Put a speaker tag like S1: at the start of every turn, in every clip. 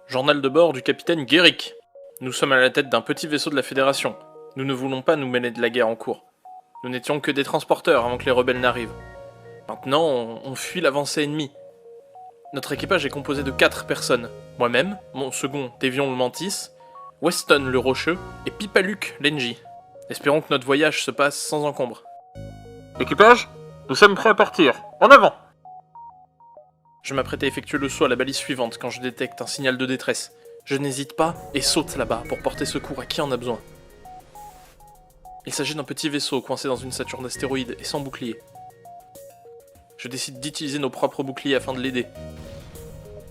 S1: Journal de bord du capitaine Guéric. Nous sommes à la tête d'un petit vaisseau de la Fédération. Nous ne voulons pas nous mêler de la guerre en cours. Nous n'étions que des transporteurs avant que les rebelles n'arrivent. Maintenant, on fuit l'avancée ennemie. Notre équipage est composé de 4 personnes. Moi-même, mon second Tévion le Mantis, Weston le Rocheux et Pipaluc l'Engie. Espérons que notre voyage se passe sans encombre.
S2: Équipage, nous sommes prêts à partir. En avant!
S1: Je m'apprête à effectuer le saut à la balise suivante quand je détecte un signal de détresse. Je n'hésite pas et saute là-bas pour porter secours à qui en a besoin. Il s'agit d'un petit vaisseau coincé dans une Saturne d'astéroïdes et sans bouclier. Je décide d'utiliser nos propres boucliers afin de l'aider.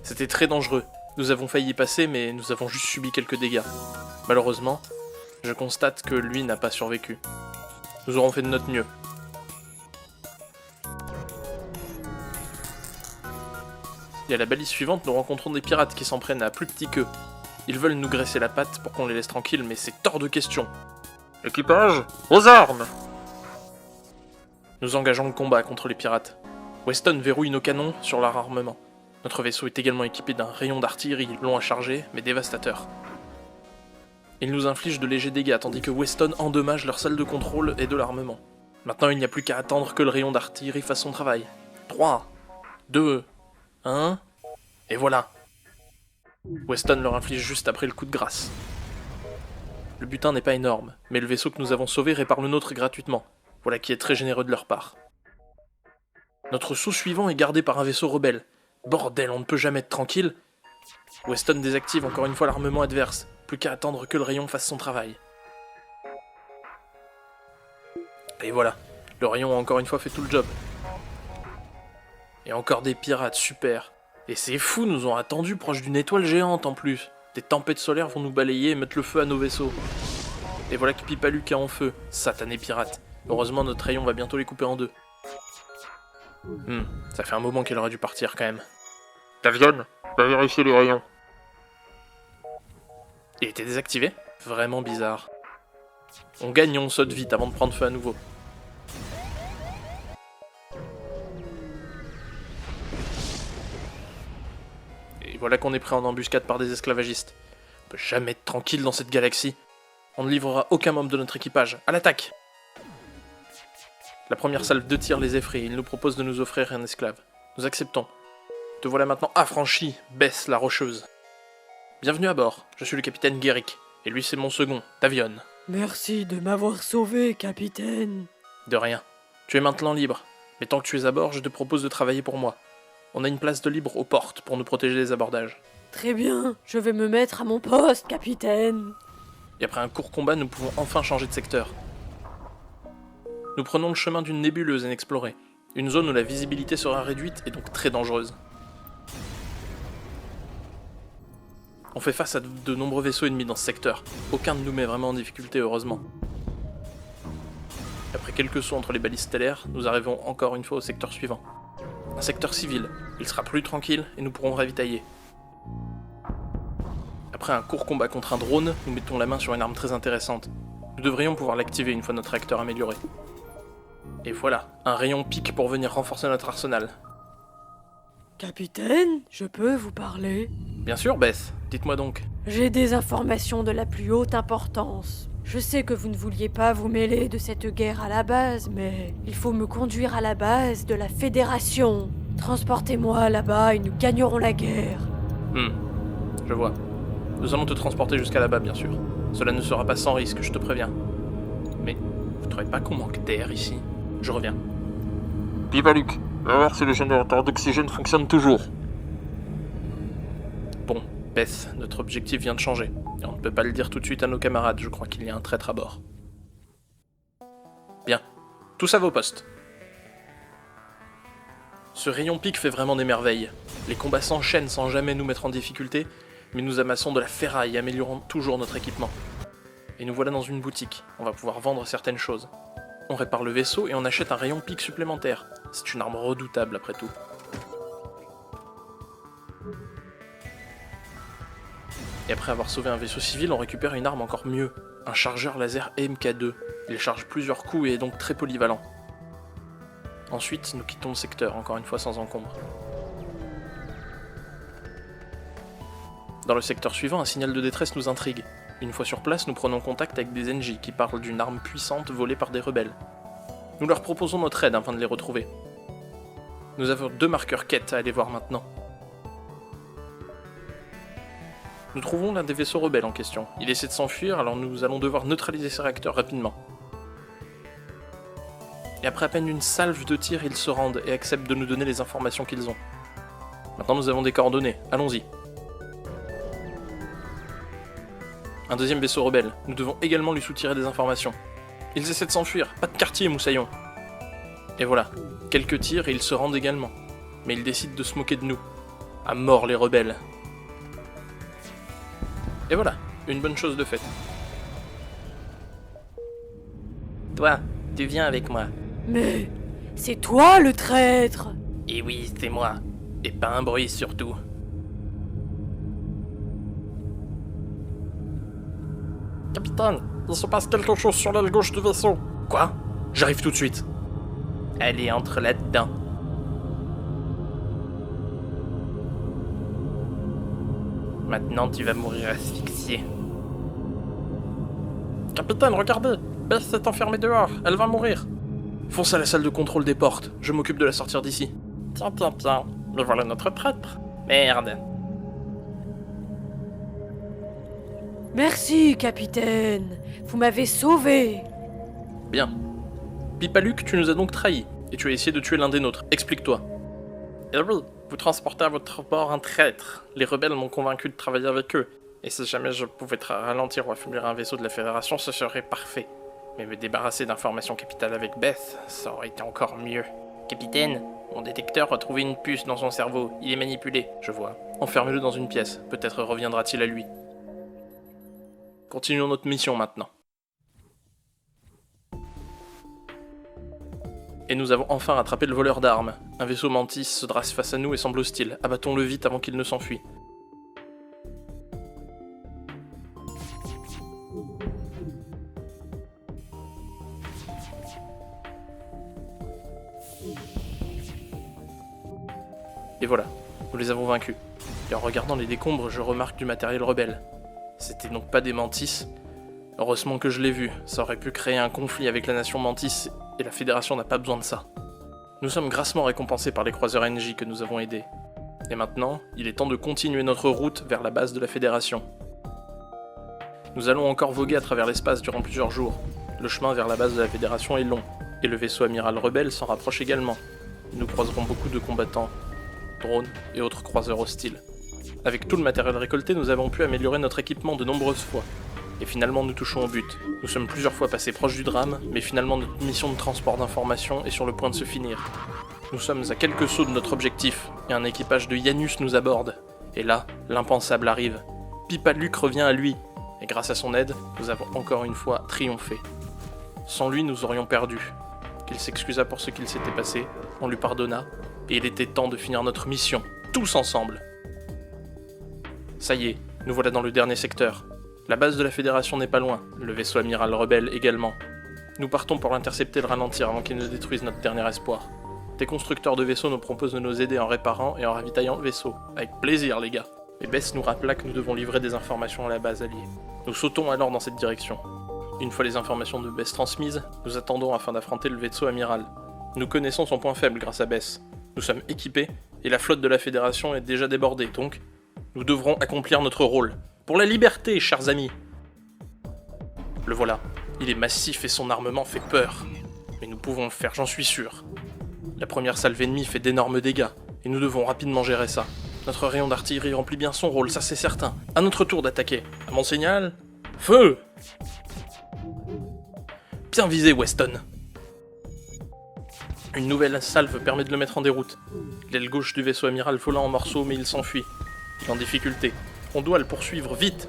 S1: C'était très dangereux. Nous avons failli y passer, mais nous avons juste subi quelques dégâts. Malheureusement, je constate que lui n'a pas survécu. Nous aurons fait de notre mieux. Et à la balise suivante, nous rencontrons des pirates qui s'en prennent à plus petit qu'eux. Ils veulent nous graisser la patte pour qu'on les laisse tranquilles, mais c'est hors de question.
S2: Équipage, aux armes!
S1: Nous engageons le combat contre les pirates. Weston verrouille nos canons sur leur armement. Notre vaisseau est également équipé d'un rayon d'artillerie long à charger, mais dévastateur. Ils nous infligent de légers dégâts, tandis que Weston endommage leur salle de contrôle et de l'armement. Maintenant, il n'y a plus qu'à attendre que le rayon d'artillerie fasse son travail. 3, 2, 1... Et voilà. Weston leur inflige juste après le coup de grâce. Le butin n'est pas énorme, mais le vaisseau que nous avons sauvé répare le nôtre gratuitement. Voilà qui est très généreux de leur part. Notre saut suivant est gardé par un vaisseau rebelle. Bordel, on ne peut jamais être tranquille. Weston désactive encore une fois l'armement adverse. Plus qu'à attendre que le rayon fasse son travail. Et voilà, le rayon a encore une fois fait tout le job. Et encore des pirates, super. Et c'est fou, nous ont attendus proche d'une étoile géante en plus. Des tempêtes solaires vont nous balayer et mettre le feu à nos vaisseaux. Et voilà que Pipaluc est en feu, satané pirate. Heureusement, notre rayon va bientôt les couper en deux. Ça fait un moment qu'elle aurait dû partir quand même.
S2: Tavion, va vérifier les rayons.
S1: Il était désactivé? Vraiment bizarre. On gagne et on saute vite avant de prendre feu à nouveau. Et voilà qu'on est pris en embuscade par des esclavagistes. On peut jamais être tranquille dans cette galaxie. On ne livrera aucun membre de notre équipage. À l'attaque! La première salve de tir les effraie. Ils nous proposent de nous offrir un esclave. Nous acceptons. Te voilà maintenant affranchi, Bess la Rocheuse. Bienvenue à bord. Je suis le capitaine Guéric. Et lui c'est mon second, Tavion.
S3: Merci de m'avoir sauvé, capitaine.
S1: De rien. Tu es maintenant libre. Mais tant que tu es à bord, je te propose de travailler pour moi. On a une place de libre aux portes pour nous protéger des abordages.
S3: Très bien, je vais me mettre à mon poste, capitaine.
S1: Et après un court combat, nous pouvons enfin changer de secteur. Nous prenons le chemin d'une nébuleuse inexplorée. Une zone où la visibilité sera réduite et donc très dangereuse. On fait face à de nombreux vaisseaux ennemis dans ce secteur. Aucun ne nous met vraiment en difficulté, heureusement. Après quelques sauts entre les balises stellaires, nous arrivons encore une fois au secteur suivant. Un secteur civil. Il sera plus tranquille et nous pourrons ravitailler. Après un court combat contre un drone, nous mettons la main sur une arme très intéressante. Nous devrions pouvoir l'activer une fois notre réacteur amélioré. Et voilà, un rayon pique pour venir renforcer notre arsenal.
S3: Capitaine, je peux vous parler?
S1: Bien sûr, Bess, dites-moi donc.
S3: J'ai des informations de la plus haute importance. Je sais que vous ne vouliez pas vous mêler de cette guerre à la base, mais il faut me conduire à la base de la Fédération. Transportez-moi là-bas et nous gagnerons la guerre.
S1: Je vois. Nous allons te transporter jusqu'à là-bas, bien sûr. Cela ne sera pas sans risque, je te préviens. Mais vous ne trouvez pas qu'on manque d'air ici? Je reviens.
S2: Pipaluc, va voir si le générateur d'oxygène fonctionne toujours.
S1: Bon, Beth, notre objectif vient de changer. Et on ne peut pas le dire tout de suite à nos camarades, je crois qu'il y a un traître à bord. Bien, tous à vos postes. Ce rayon pique fait vraiment des merveilles. Les combats s'enchaînent sans jamais nous mettre en difficulté, mais nous amassons de la ferraille, améliorant toujours notre équipement. Et nous voilà dans une boutique, on va pouvoir vendre certaines choses. On répare le vaisseau et on achète un rayon pique supplémentaire. C'est une arme redoutable après tout. Et après avoir sauvé un vaisseau civil, on récupère une arme encore mieux. un chargeur laser EMK2. Il charge plusieurs coups et est donc très polyvalent. Ensuite, nous quittons le secteur, encore une fois sans encombre. Dans le secteur suivant, un signal de détresse nous intrigue. Une fois sur place, nous prenons contact avec des NJ qui parlent d'une arme puissante volée par des rebelles. Nous leur proposons notre aide afin de les retrouver. Nous avons 2 marqueurs quête à aller voir maintenant. Nous trouvons l'un des vaisseaux rebelles en question. Il essaie de s'enfuir, alors nous allons devoir neutraliser ses réacteurs rapidement. Et après à peine une salve de tir, ils se rendent et acceptent de nous donner les informations qu'ils ont. Maintenant nous avons des coordonnées, allons-y. Un deuxième vaisseau rebelle, nous devons également lui soutirer des informations. Ils essaient de s'enfuir, pas de quartier moussaillon. Et voilà, quelques tirs et ils se rendent également. Mais ils décident de se moquer de nous. À mort les rebelles. Et voilà, une bonne chose de faite.
S4: Toi, tu viens avec moi.
S3: Mais c'est toi le traître!
S4: Et oui, c'est moi. Et pas un bruit surtout.
S2: Capitaine, il se passe quelque chose sur l'aile gauche du vaisseau.
S1: Quoi? J'arrive tout de suite.
S4: Allez, entre là-dedans. Maintenant, tu vas mourir asphyxié.
S2: Capitaine, regardez, Bess s'est enfermée dehors, elle va mourir.
S1: Fonce à la salle de contrôle des portes, je m'occupe de la sortir d'ici.
S2: Tiens, mais voilà notre traître.
S4: Merde.
S3: Merci, capitaine! Vous m'avez sauvé!
S1: Bien. Pipaluc, tu nous as donc trahis, et tu as essayé de tuer l'un des nôtres. Explique-toi.
S2: Eh oui, vous transportez à votre bord un traître. Les rebelles m'ont convaincu de travailler avec eux. Et si jamais je pouvais ralentir ou affaiblir un vaisseau de la Fédération, ce serait parfait. Mais me débarrasser d'informations capitales avec Beth, ça aurait été encore mieux.
S4: Capitaine, mon détecteur a trouvé une puce dans son cerveau. Il est manipulé.
S1: Je vois. Enfermez-le dans une pièce. Peut-être reviendra-t-il à lui. Continuons notre mission maintenant. Et nous avons enfin rattrapé le voleur d'armes. Un vaisseau Mantis se dresse face à nous et semble hostile. Abattons-le vite avant qu'il ne s'enfuit. Et voilà, nous les avons vaincus. Et en regardant les décombres, je remarque du matériel rebelle. C'était donc pas des Mantis. Heureusement que je l'ai vu, ça aurait pu créer un conflit avec la nation Mantis, et la Fédération n'a pas besoin de ça. Nous sommes grassement récompensés par les croiseurs NJ que nous avons aidés. Et maintenant, il est temps de continuer notre route vers la base de la Fédération. Nous allons encore voguer à travers l'espace durant plusieurs jours. Le chemin vers la base de la Fédération est long, et le vaisseau amiral rebelle s'en rapproche également. Nous croiserons beaucoup de combattants, drones et autres croiseurs hostiles. Avec tout le matériel récolté, nous avons pu améliorer notre équipement de nombreuses fois. Et finalement, nous touchons au but. Nous sommes plusieurs fois passés proches du drame, mais finalement notre mission de transport d'informations est sur le point de se finir. Nous sommes à quelques sauts de notre objectif, et un équipage de Janus nous aborde. Et là, l'impensable arrive. Pipaluc revient à lui, et grâce à son aide, nous avons encore une fois triomphé. Sans lui, nous aurions perdu. Qu'il s'excusa pour ce qu'il s'était passé, on lui pardonna, et il était temps de finir notre mission, tous ensemble. Ça y est, nous voilà dans le dernier secteur. La base de la Fédération n'est pas loin, le vaisseau amiral rebelle également. Nous partons pour l'intercepter et le ralentir avant qu'il ne détruise notre dernier espoir. Des constructeurs de vaisseaux nous proposent de nous aider en réparant et en ravitaillant le vaisseau. Avec plaisir les gars. Mais Bess nous rappela que nous devons livrer des informations à la base alliée. Nous sautons alors dans cette direction. Une fois les informations de Bess transmises, nous attendons afin d'affronter le vaisseau amiral. Nous connaissons son point faible grâce à Bess. Nous sommes équipés, et la flotte de la Fédération est déjà débordée, donc nous devrons accomplir notre rôle. Pour la liberté, chers amis. Le voilà. Il est massif et son armement fait peur. Mais nous pouvons le faire, j'en suis sûr. La première salve ennemie fait d'énormes dégâts, et nous devons rapidement gérer ça. Notre rayon d'artillerie remplit bien son rôle, ça c'est certain. À notre tour d'attaquer. À mon signal, feu! Bien visé, Weston. Une nouvelle salve permet de le mettre en déroute. L'aile gauche du vaisseau amiral vola en morceaux, mais il s'enfuit. Il est en difficulté. On doit le poursuivre, vite!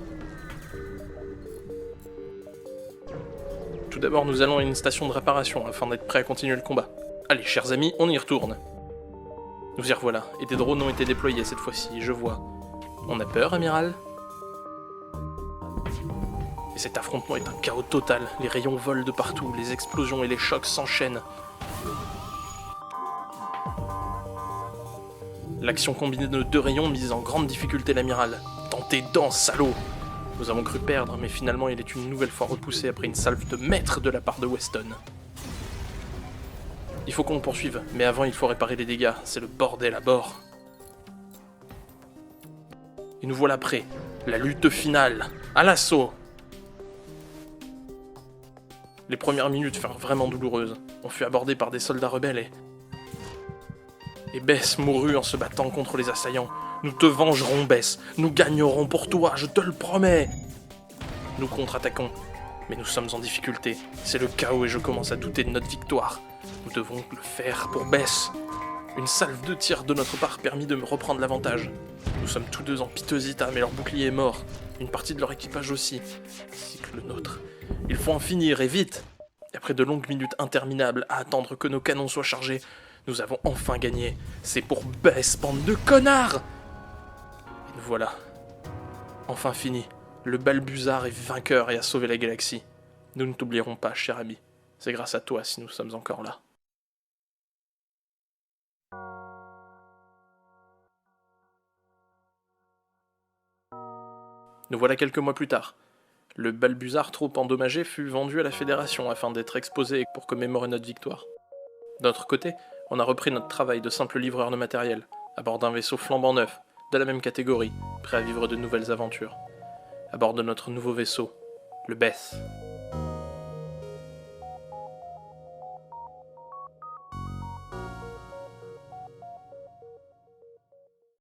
S1: Tout d'abord, nous allons à une station de réparation afin d'être prêts à continuer le combat. Allez, chers amis, on y retourne. Nous y revoilà, et des drones ont été déployés cette fois-ci, je vois. On a peur, amiral? Et cet affrontement est un chaos total, les rayons volent de partout, les explosions et les chocs s'enchaînent. L'action combinée de nos deux rayons mise en grande difficulté l'amiral. Tentez dents, salaud! Nous avons cru perdre, mais finalement il est une nouvelle fois repoussé après une salve de maître de la part de Weston. Il faut qu'on le poursuive, mais avant il faut réparer les dégâts, c'est le bordel à bord. Et nous voilà prêts, la lutte finale, à l'assaut! Les premières minutes furent vraiment douloureuses. On fut abordé par des soldats rebelles et Bess mourut en se battant contre les assaillants. Nous te vengerons, Bess. Nous gagnerons pour toi, je te le promets. Nous contre-attaquons, mais nous sommes en difficulté. C'est le chaos et je commence à douter de notre victoire. Nous devons le faire pour Bess. Une salve de tir de notre part permit de me reprendre l'avantage. Nous sommes tous deux en piteux état, mais leur bouclier est mort. Une partie de leur équipage aussi, ainsi que le nôtre. Il faut en finir, et vite! Et après de longues minutes interminables à attendre que nos canons soient chargés, nous avons enfin gagné. C'est pour Bess, bande de connards! Et nous voilà. Enfin fini. Le Balbuzard est vainqueur et a sauvé la galaxie. Nous ne t'oublierons pas, cher ami. C'est grâce à toi si nous sommes encore là. Nous voilà quelques mois plus tard. Le Balbuzard trop endommagé fut vendu à la Fédération afin d'être exposé pour commémorer notre victoire. De notre côté, on a repris notre travail de simple livreur de matériel, à bord d'un vaisseau flambant neuf, de la même catégorie, prêt à vivre de nouvelles aventures. À bord de notre nouveau vaisseau, le Beth.